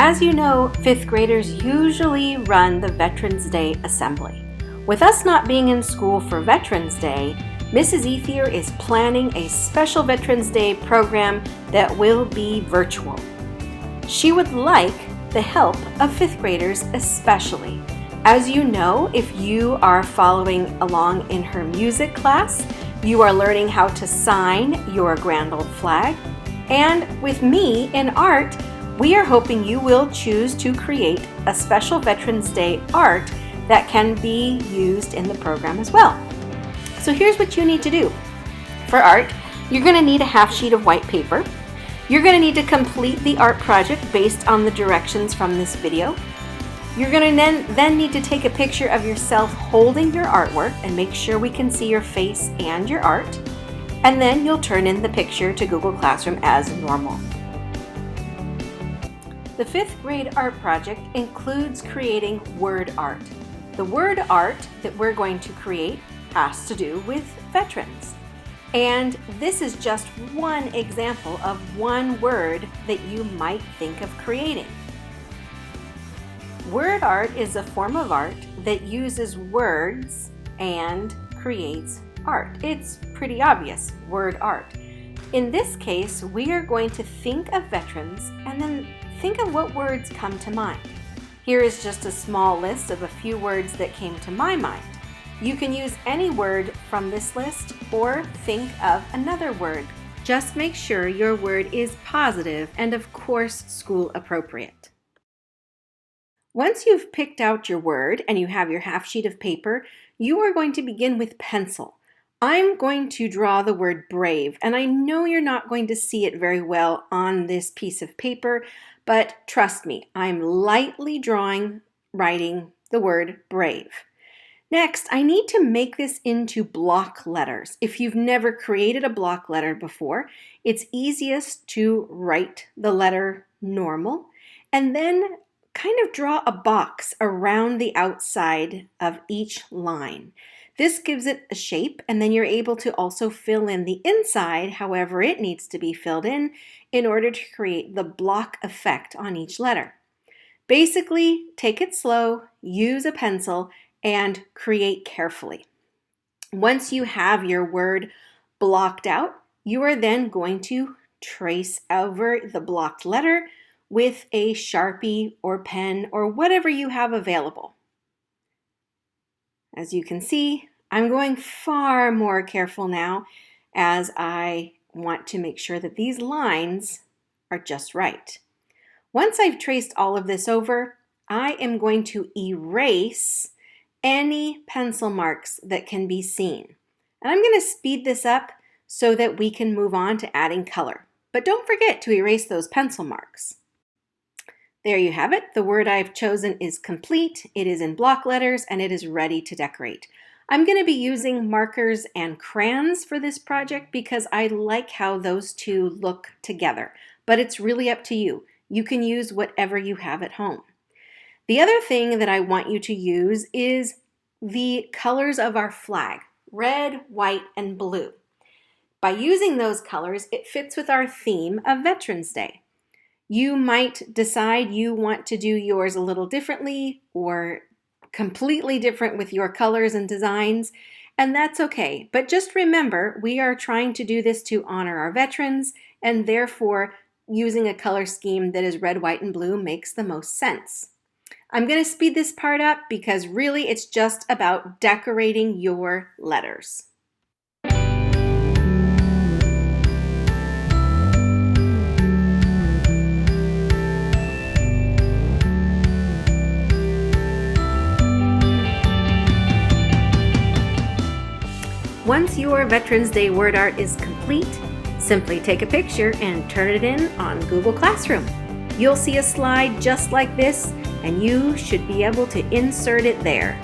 As you know, 5th graders usually run the Veterans Day Assembly. With us not being in school for Veterans Day, Mrs. Ethier is planning a special Veterans Day program that will be virtual. She would like the help of 5th graders especially. As you know, if you are following along in her music class, you are learning how to sign your grand old flag. And with me in art, we are hoping you will choose to create a special Veterans Day art that can be used in the program as well. So here's what you need to do. For art, you're going to need a half sheet of white paper. You're going to need to complete the art project based on the directions from this video. You're going to then need to take a picture of yourself holding your artwork and make sure we can see your face and your art. And then you'll turn in the picture to Google Classroom as normal. The 5th grade art project includes creating word art. The word art that we're going to create has to do with veterans. And this is just one example of one word that you might think of creating. Word art is a form of art that uses words and creates art. It's pretty obvious, word art. In this case, we are going to think of veterans and then think of what words come to mind. Here is just a small list of a few words that came to my mind. You can use any word from this list or think of another word. Just make sure your word is positive and of course school appropriate. Once you've picked out your word and you have your half sheet of paper, you are going to begin with pencil. I'm going to draw the word brave, and I know you're not going to see it very well on this piece of paper, but trust me, I'm lightly writing the word brave. Next, I need to make this into block letters. If you've never created a block letter before, it's easiest to write the letter normal and then kind of draw a box around the outside of each line. This gives it a shape, and then you're able to also fill in the inside however it needs to be filled in order to create the block effect on each letter. Basically, take it slow, use a pencil, and create carefully. Once you have your word blocked out, you are then going to trace over the blocked letter with a Sharpie or pen or whatever you have available. As you can see, I'm going far more careful now as I want to make sure that these lines are just right. Once I've traced all of this over, I am going to erase any pencil marks that can be seen. And I'm going to speed this up so that we can move on to adding color. But don't forget to erase those pencil marks. There you have it. The word I've chosen is complete. It is in block letters and it is ready to decorate. I'm going to be using markers and crayons for this project because I like how those two look together. But it's really up to you. You can use whatever you have at home. The other thing that I want you to use is the colors of our flag, red, white, and blue. By using those colors, it fits with our theme of Veterans Day. You might decide you want to do yours a little differently or completely different with your colors and designs, and that's okay. But just remember, we are trying to do this to honor our veterans, and therefore using a color scheme that is red, white, and blue makes the most sense. I'm going to speed this part up because really it's just about decorating your letters. Once your Veterans Day word art is complete, simply take a picture and turn it in on Google Classroom. You'll see a slide just like this, and you should be able to insert it there.